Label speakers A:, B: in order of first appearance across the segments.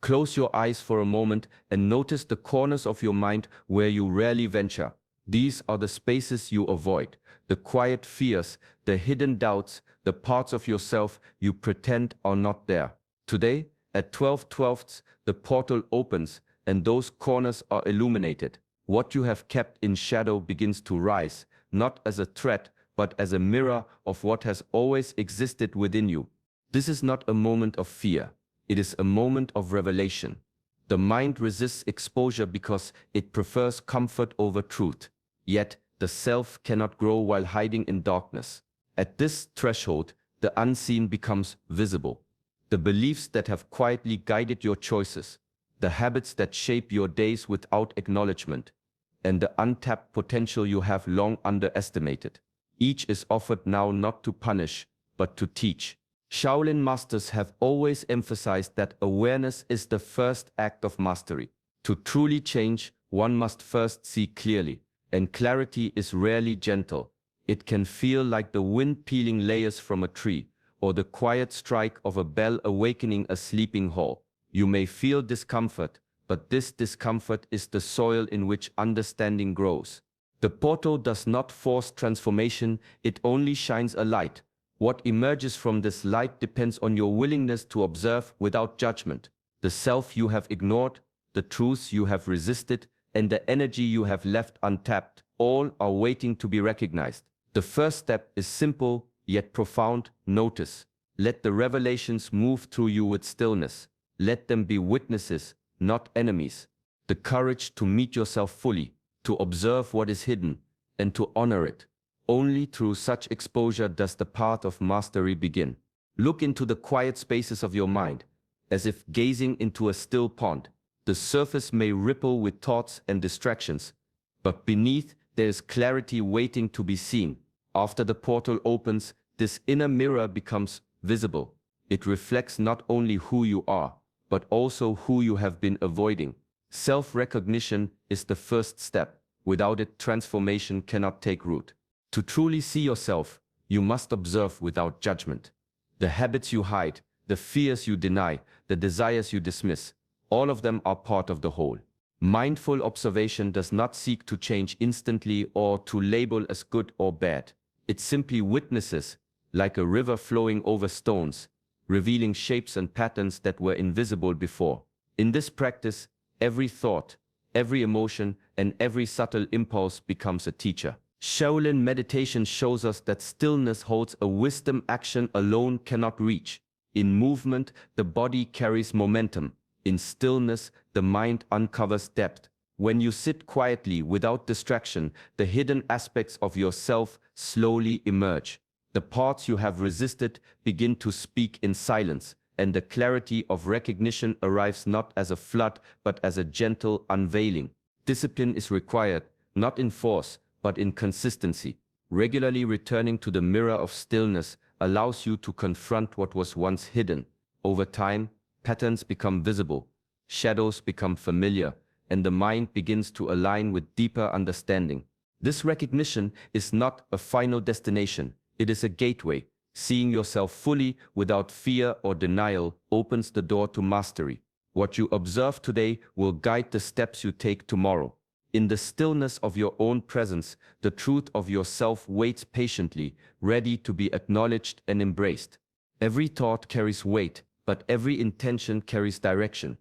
A: Close your eyes for a moment and notice the corners of your mind where you rarely venture. These are the spaces you avoid, the quiet fears, the hidden doubts, the parts of yourself you pretend are not there. Today, at 12:12, the portal opens and those corners are illuminated. What you have kept in shadow begins to rise, not as a threat, but as a mirror of what has always existed within you. This is not a moment of fear. It is a moment of revelation. The mind resists exposure because it prefers comfort over truth. Yet, the self cannot grow while hiding in darkness. At this threshold, the unseen becomes visible. The beliefs that have quietly guided your choices, the habits that shape your days without acknowledgement, and the untapped potential you have long underestimated. Each is offered now not to punish, but to teach. Shaolin masters have always emphasized that awareness is the first act of mastery. To truly change, one must first see clearly, and clarity is rarely gentle. It can feel like the wind peeling layers from a tree, or the quiet strike of a bell awakening a sleeping hall. You may feel discomfort, but this discomfort is the soil in which understanding grows. The portal does not force transformation, it only shines a light. What emerges from this light depends on your willingness to observe without judgment. The self you have ignored, the truths you have resisted, and the energy you have left untapped, all are waiting to be recognized. The first step is simple, yet profound. Notice. Let the revelations move through you with stillness. Let them be witnesses, not enemies. The courage to meet yourself fully, to observe what is hidden, and to honor it. Only through such exposure does the path of mastery begin. Look into the quiet spaces of your mind, as if gazing into a still pond. The surface may ripple with thoughts and distractions, but beneath there is clarity waiting to be seen. After the portal opens, this inner mirror becomes visible. It reflects not only who you are, but also who you have been avoiding. Self-recognition is the first step. Without it, transformation cannot take root. To truly see yourself, you must observe without judgment. The habits you hide, the fears you deny, the desires you dismiss, all of them are part of the whole. Mindful observation does not seek to change instantly or to label as good or bad. It simply witnesses, like a river flowing over stones, revealing shapes and patterns that were invisible before. In this practice, every thought, every emotion, and every subtle impulse becomes a teacher. Shaolin meditation shows us that stillness holds a wisdom action alone cannot reach. In movement, the body carries momentum. In stillness, the mind uncovers depth. When you sit quietly without distraction, the hidden aspects of yourself slowly emerge. The parts you have resisted begin to speak in silence, and the clarity of recognition arrives not as a flood, but as a gentle unveiling. Discipline is required, not in force, but in consistency. Regularly returning to the mirror of stillness allows you to confront what was once hidden. Over time, patterns become visible, shadows become familiar, and the mind begins to align with deeper understanding. This recognition is not a final destination, it is a gateway. Seeing yourself fully without fear or denial opens the door to mastery. What you observe today will guide the steps you take tomorrow. In the stillness of your own presence, the truth of yourself waits patiently, ready to be acknowledged and embraced. Every thought carries weight, but every intention carries direction.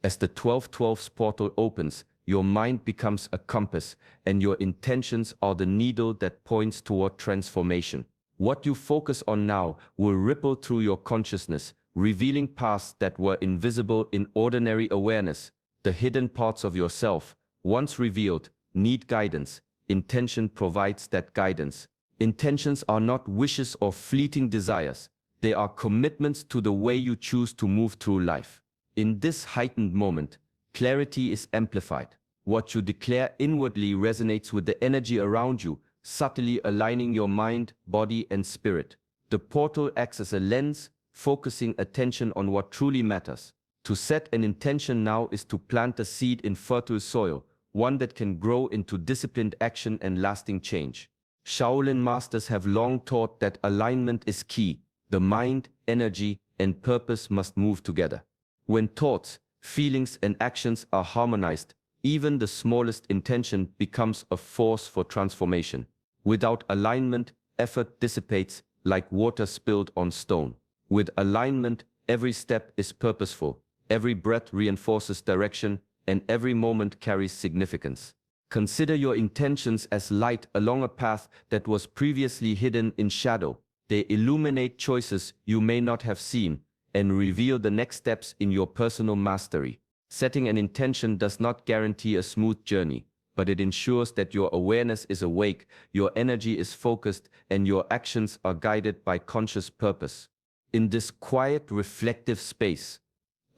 A: As the 12:12 portal opens, your mind becomes a compass, and your intentions are the needle that points toward transformation. What you focus on now will ripple through your consciousness, revealing paths that were invisible in ordinary awareness. The hidden parts of yourself, once revealed, need guidance. Intention provides that guidance. Intentions are not wishes or fleeting desires. They are commitments to the way you choose to move through life. In this heightened moment, clarity is amplified. What you declare inwardly resonates with the energy around you, subtly aligning your mind, body, and spirit. The portal acts as a lens, focusing attention on what truly matters. To set an intention now is to plant a seed in fertile soil, one that can grow into disciplined action and lasting change. Shaolin masters have long taught that alignment is key. The mind, energy, and purpose must move together. When thoughts, Feelings and actions are harmonized. Even the smallest intention becomes a force for transformation. Without alignment, effort dissipates like water spilled on stone. With alignment, every step is purposeful, every breath reinforces direction, and every moment carries significance. Consider your intentions as light along a path that was previously hidden in shadow. They illuminate choices you may not have seen and reveal the next steps in your personal mastery. Setting an intention does not guarantee a smooth journey, but it ensures that your awareness is awake, your energy is focused, and your actions are guided by conscious purpose. In this quiet, reflective space,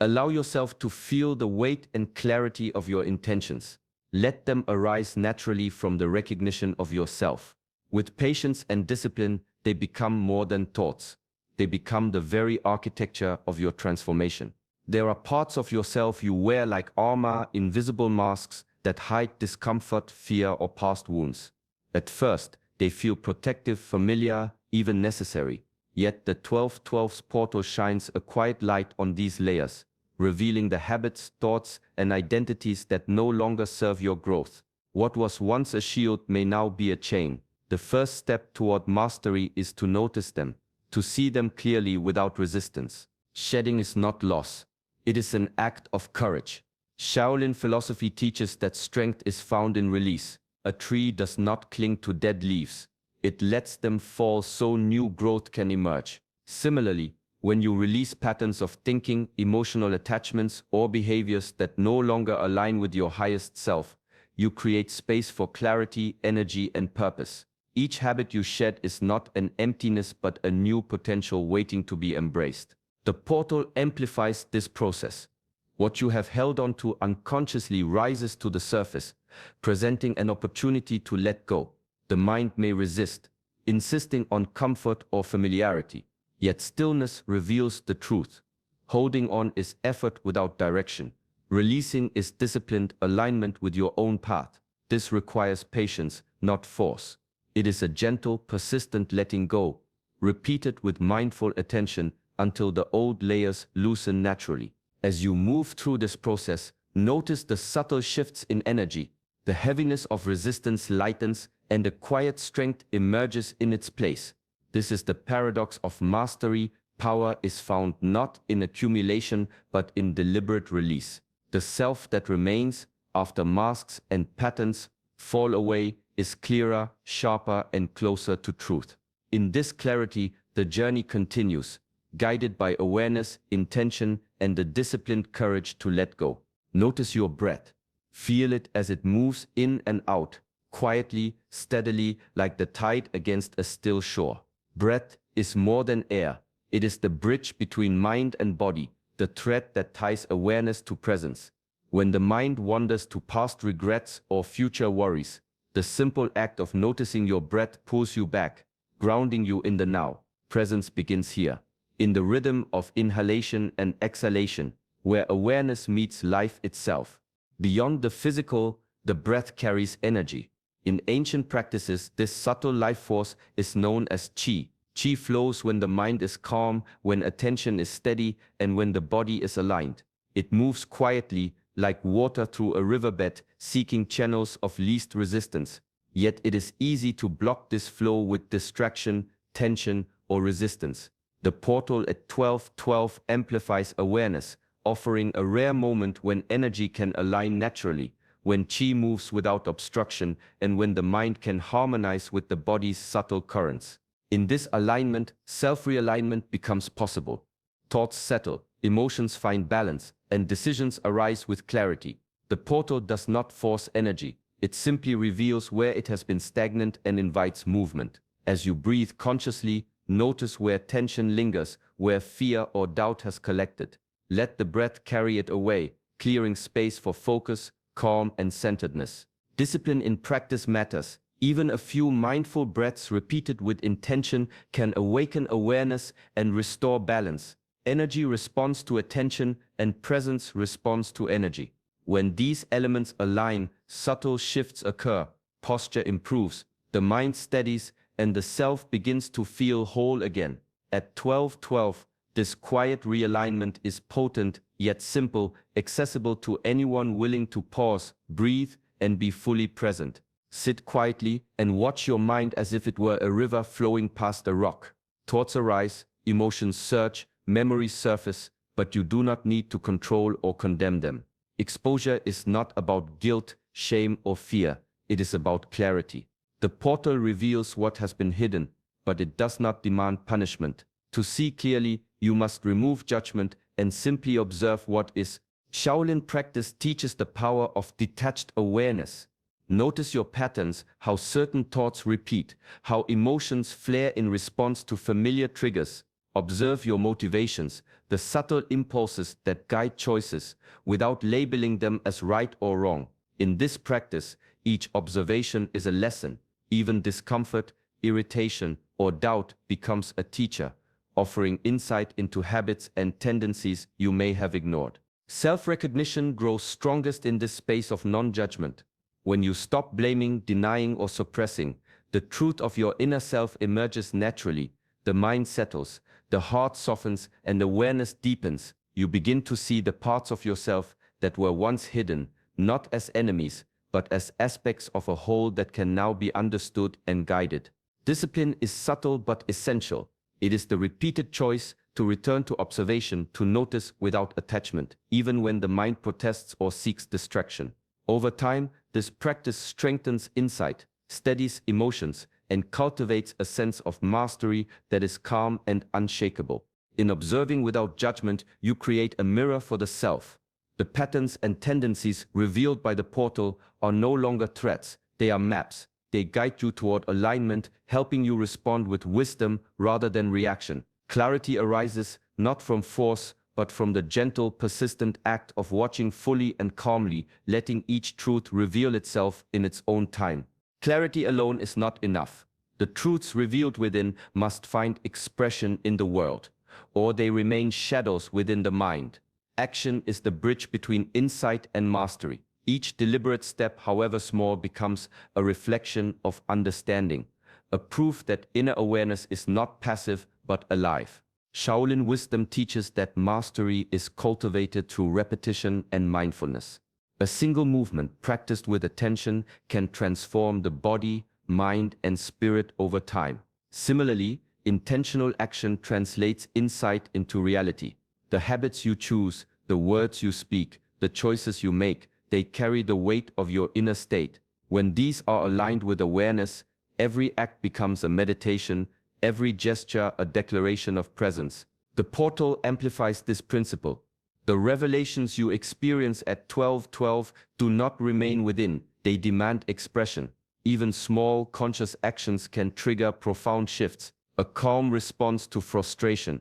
A: allow yourself to feel the weight and clarity of your intentions. Let them arise naturally from the recognition of yourself. With patience and discipline, they become more than thoughts. They become the very architecture of your transformation. There are parts of yourself you wear like armor, invisible masks that hide discomfort, fear, or past wounds. At first, they feel protective, familiar, even necessary. Yet the 12-12's portal shines a quiet light on these layers, revealing the habits, thoughts, and identities that no longer serve your growth. What was once a shield may now be a chain. The first step toward mastery is to notice them, to see them clearly without resistance. Shedding is not loss. It is an act of courage. Shaolin philosophy teaches that strength is found in release. A tree does not cling to dead leaves. It lets them fall so new growth can emerge. Similarly, when you release patterns of thinking, emotional attachments, or behaviors that no longer align with your highest self, you create space for clarity, energy, and purpose. Each habit you shed is not an emptiness but a new potential waiting to be embraced. The portal amplifies this process. What you have held on to unconsciously rises to the surface, presenting an opportunity to let go. The mind may resist, insisting on comfort or familiarity. Yet stillness reveals the truth. Holding on is effort without direction. Releasing is disciplined alignment with your own path. This requires patience, not force. It is a gentle, persistent letting go, repeated with mindful attention until the old layers loosen naturally. As you move through this process, notice the subtle shifts in energy. The heaviness of resistance lightens, and a quiet strength emerges in its place. This is the paradox of mastery. Power is found not in accumulation but in deliberate release. The self that remains, after masks and patterns fall away, is clearer, sharper, and closer to truth. In this clarity, the journey continues, guided by awareness, intention, and the disciplined courage to let go. Notice your breath. Feel it as it moves in and out, quietly, steadily, like the tide against a still shore. Breath is more than air. It is the bridge between mind and body, the thread that ties awareness to presence. When the mind wanders to past regrets or future worries, the simple act of noticing your breath pulls you back, grounding you in the now. Presence begins here, in the rhythm of inhalation and exhalation, where awareness meets life itself. Beyond the physical, the breath carries energy. In ancient practices, this subtle life force is known as qi. Qi flows when the mind is calm, when attention is steady, and when the body is aligned. It moves quietly, like water through a riverbed, seeking channels of least resistance. Yet it is easy to block this flow with distraction, tension, or resistance. The portal at 12-12 amplifies awareness, offering a rare moment when energy can align naturally, when qi moves without obstruction, and when the mind can harmonize with the body's subtle currents. In this alignment, self-realignment becomes possible. Thoughts settle, emotions find balance, and decisions arise with clarity. The portal does not force energy. It simply reveals where it has been stagnant and invites movement. As you breathe consciously, notice where tension lingers, where fear or doubt has collected. Let the breath carry it away, clearing space for focus, calm, and centeredness. Discipline in practice matters. Even a few mindful breaths repeated with intention can awaken awareness and restore balance. Energy responds to attention, and presence responds to energy. When these elements align, subtle shifts occur, posture improves, the mind steadies, and the self begins to feel whole again. At 12-12, this quiet realignment is potent, yet simple, accessible to anyone willing to pause, breathe, and be fully present. Sit quietly and watch your mind as if it were a river flowing past a rock. Thoughts arise, emotions surge, memories surface, but you do not need to control or condemn them. Exposure is not about guilt, shame, or fear. It is about clarity. The portal reveals what has been hidden, but it does not demand punishment. To see clearly, you must remove judgment and simply observe what is. Shaolin practice teaches the power of detached awareness. Notice your patterns, how certain thoughts repeat, how emotions flare in response to familiar triggers. Observe your motivations, the subtle impulses that guide choices, without labeling them as right or wrong. In this practice, each observation is a lesson. Even discomfort, irritation, or doubt becomes a teacher, offering insight into habits and tendencies you may have ignored. Self-recognition grows strongest in this space of non-judgment. When you stop blaming, denying, or suppressing, the truth of your inner self emerges naturally. The mind settles, the heart softens, and awareness deepens. You begin to see the parts of yourself that were once hidden, not as enemies, but as aspects of a whole that can now be understood and guided. Discipline is subtle but essential. It is the repeated choice to return to observation, to notice without attachment, even when the mind protests or seeks distraction. Over time, this practice strengthens insight, steadies emotions, and cultivates a sense of mastery that is calm and unshakable. In observing without judgment, you create a mirror for the self. The patterns and tendencies revealed by the portal are no longer threats, they are maps. They guide you toward alignment, helping you respond with wisdom rather than reaction. Clarity arises not from force, but from the gentle, persistent act of watching fully and calmly, letting each truth reveal itself in its own time. Clarity alone is not enough. The truths revealed within must find expression in the world, or they remain shadows within the mind. Action is the bridge between insight and mastery. Each deliberate step, however small, becomes a reflection of understanding, a proof that inner awareness is not passive but alive. Shaolin wisdom teaches that mastery is cultivated through repetition and mindfulness. A single movement practiced with attention can transform the body, mind, and spirit over time. Similarly, intentional action translates insight into reality. The habits you choose, the words you speak, the choices you make, they carry the weight of your inner state. When these are aligned with awareness, every act becomes a meditation, every gesture a declaration of presence. The portal amplifies this principle. The revelations you experience at 12:12 do not remain within, they demand expression. Even small, conscious actions can trigger profound shifts. A calm response to frustration,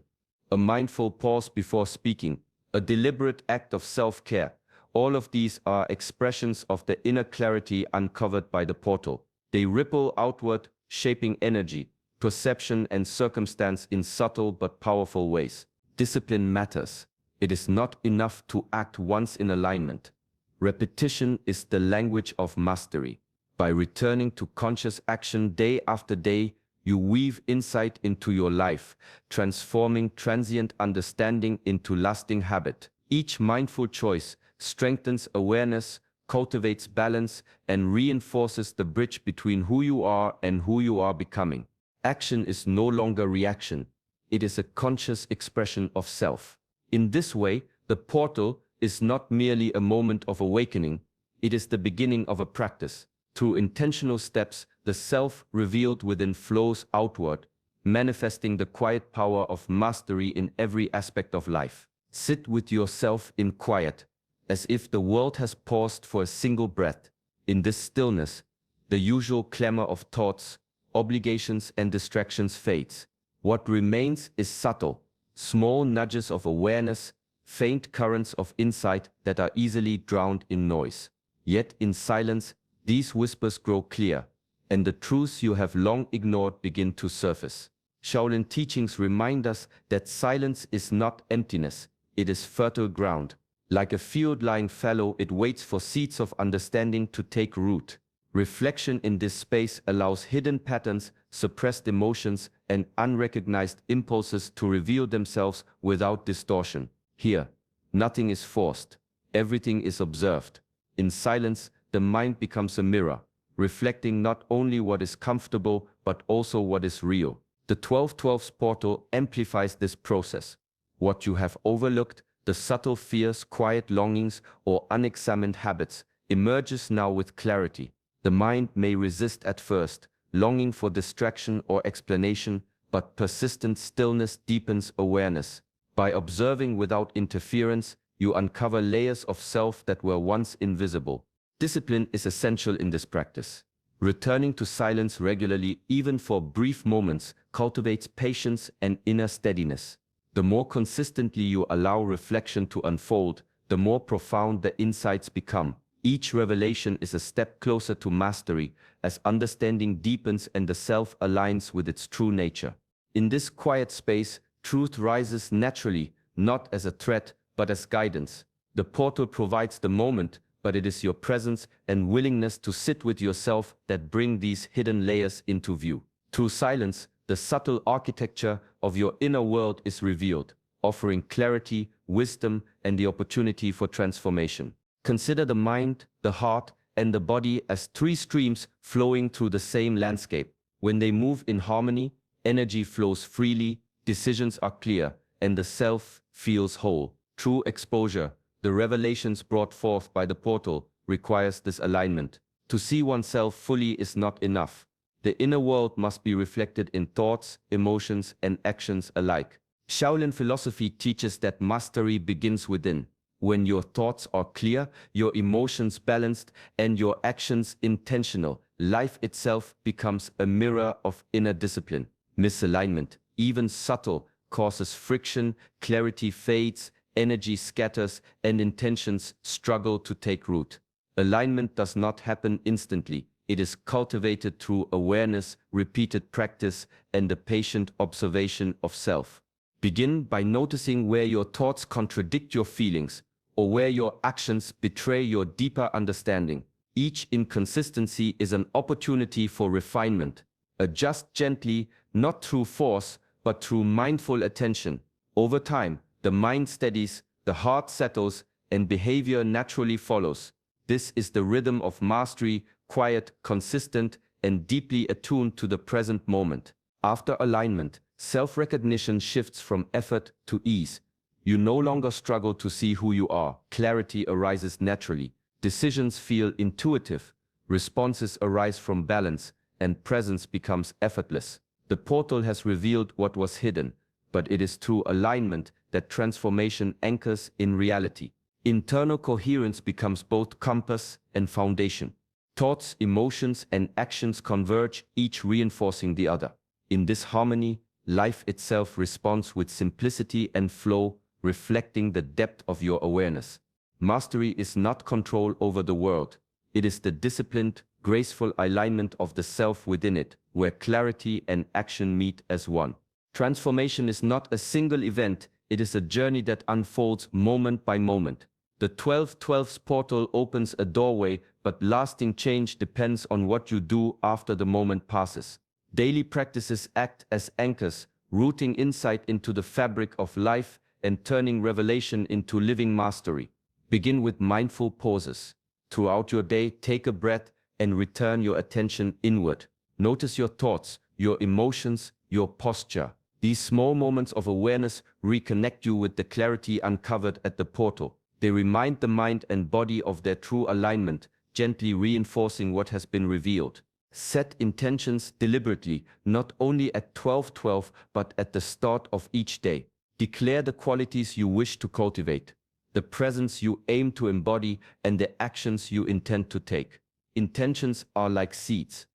A: a mindful pause before speaking, a deliberate act of self-care. All of these are expressions of the inner clarity uncovered by the portal. They ripple outward, shaping energy, perception, and circumstance in subtle but powerful ways. Discipline matters. It is not enough to act once in alignment. Repetition is the language of mastery. By returning to conscious action day after day, you weave insight into your life, transforming transient understanding into lasting habit. Each mindful choice strengthens awareness, cultivates balance, and reinforces the bridge between who you are and who you are becoming. Action is no longer reaction. It is a conscious expression of self. In this way, the portal is not merely a moment of awakening, it is the beginning of a practice. Through intentional steps, the self revealed within flows outward, manifesting the quiet power of mastery in every aspect of life. Sit with yourself in quiet, as if the world has paused for a single breath. In this stillness, the usual clamor of thoughts, obligations, and distractions fades. What remains is subtle, small nudges of awareness, faint currents of insight that are easily drowned in noise. Yet in silence, these whispers grow clear, and the truths you have long ignored begin to surface. Shaolin teachings remind us that silence is not emptiness, it is fertile ground. Like a field lying fallow, it waits for seeds of understanding to take root. Reflection in this space allows hidden patterns, suppressed emotions, and unrecognized impulses to reveal themselves without distortion. Here, Nothing is forced. Everything is observed. In silence, the mind becomes a mirror, reflecting not only what is comfortable but also what is real. The 12-12 portal amplifies this process. What you have overlooked, the subtle fears, quiet longings, or unexamined habits, emerges now with clarity. The mind may resist at first, longing for distraction or explanation, but persistent stillness deepens awareness. By observing without interference, you uncover layers of self that were once invisible. Discipline is essential in this practice. Returning to silence regularly, even for brief moments, cultivates patience and inner steadiness. The more consistently you allow reflection to unfold, the more profound the insights become. Each revelation is a step closer to mastery, as understanding deepens and the self aligns with its true nature. In this quiet space, truth rises naturally, not as a threat, but as guidance. The portal provides the moment, but it is your presence and willingness to sit with yourself that bring these hidden layers into view. Through silence, the subtle architecture of your inner world is revealed, offering clarity, wisdom, and the opportunity for transformation. Consider the mind, the heart, and the body as three streams flowing through the same landscape. When they move in harmony, energy flows freely, decisions are clear, and the self feels whole. True exposure, the revelations brought forth by the portal, requires this alignment. To see oneself fully is not enough. The inner world must be reflected in thoughts, emotions, and actions alike. Shaolin philosophy teaches that mastery begins within. When your thoughts are clear, your emotions balanced, and your actions intentional, life itself becomes a mirror of inner discipline. Misalignment, even subtle, causes friction, clarity fades, energy scatters, and intentions struggle to take root. Alignment does not happen instantly. It is cultivated through awareness, repeated practice, and the patient observation of self. Begin by noticing where your thoughts contradict your feelings, or where your actions betray your deeper understanding. Each inconsistency is an opportunity for refinement. Adjust gently, not through force, but through mindful attention. Over time, the mind steadies, the heart settles, and behavior naturally follows. This is the rhythm of mastery, quiet, consistent, and deeply attuned to the present moment. After alignment, self-recognition shifts from effort to ease. You no longer struggle to see who you are. Clarity arises naturally. Decisions feel intuitive. Responses arise from balance, and presence becomes effortless. The portal has revealed what was hidden, but it is through alignment that transformation anchors in reality. Internal coherence becomes both compass and foundation. Thoughts, emotions, and actions converge, each reinforcing the other. In this harmony, life itself responds with simplicity and flow, reflecting the depth of your awareness. Mastery is not control over the world. It is the disciplined, graceful alignment of the self within it, where clarity and action meet as one. Transformation is not a single event, it is a journey that unfolds moment by moment. The 12-12's portal opens a doorway, but lasting change depends on what you do after the moment passes. Daily practices act as anchors, rooting insight into the fabric of life and turning revelation into living mastery. Begin with mindful pauses. Throughout your day, take a breath and return your attention inward. Notice your thoughts, your emotions, your posture. These small moments of awareness reconnect you with the clarity uncovered at the portal. They remind the mind and body of their true alignment, gently reinforcing what has been revealed. Set intentions deliberately, not only at 12-12, but at the start of each day. Declare the qualities you wish to cultivate, the presence you aim to embody, and the actions you intend to take. Intentions are like seeds.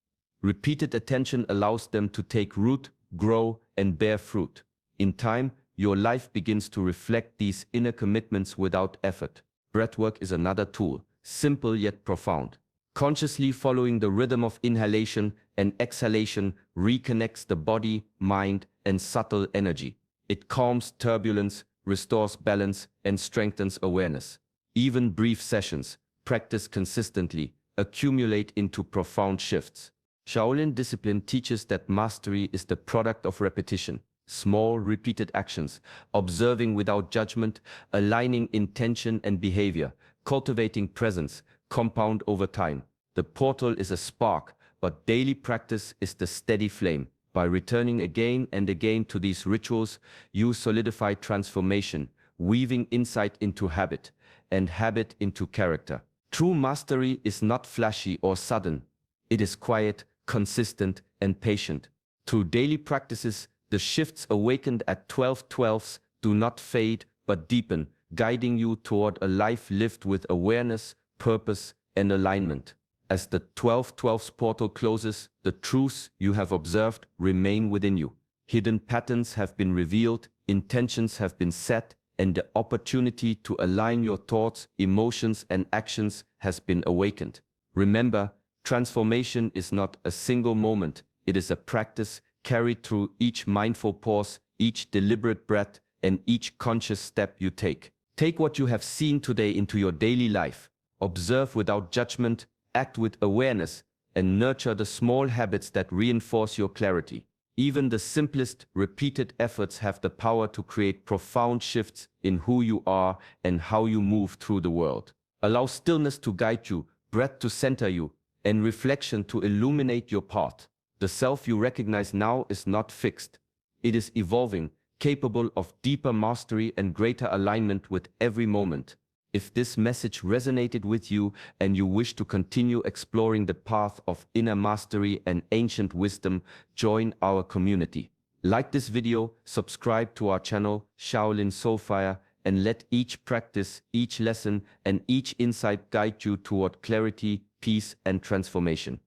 A: Repeated attention allows them to take root, grow, and bear fruit. In time, your life begins to reflect these inner commitments without effort. Breathwork is another tool, simple yet profound. Consciously following the rhythm of inhalation and exhalation reconnects the body, mind, and subtle energy. It calms turbulence, restores balance, and strengthens awareness. Even brief sessions, practiced consistently, accumulate into profound shifts. Shaolin discipline teaches that mastery is the product of repetition. small, repeated actions, observing without judgment, aligning intention and behavior, cultivating presence, compound over time. The portal is a spark, but daily practice is the steady flame. By returning again and again to these rituals, you solidify transformation, weaving insight into habit, and habit into character. True mastery is not flashy or sudden. It is quiet, consistent, and patient. Through daily practices, the shifts awakened at 12/12s do not fade but deepen, guiding you toward a life lived with awareness, purpose, and alignment. As the 12/12s portal closes, the truths you have observed remain within you. Hidden patterns have been revealed, intentions have been set, and the opportunity to align your thoughts, emotions, and actions has been awakened. Remember, transformation is not a single moment, it is a practice carried through each mindful pause, each deliberate breath, and each conscious step you take. Take what you have seen today into your daily life. Observe without judgment, act with awareness, and nurture the small habits that reinforce your clarity. Even the simplest, repeated efforts have the power to create profound shifts in who you are and how you move through the world. Allow stillness to guide you, breath to center you, and reflection to illuminate your path. The self you recognize now is not fixed. It is evolving, capable of deeper mastery and greater alignment with every moment. If this message resonated with you and you wish to continue exploring the path of inner mastery and ancient wisdom, join our community. Like this video, subscribe to our channel, Shaolin Soulfire, and let each practice, each lesson, and each insight guide you toward clarity, peace, and transformation.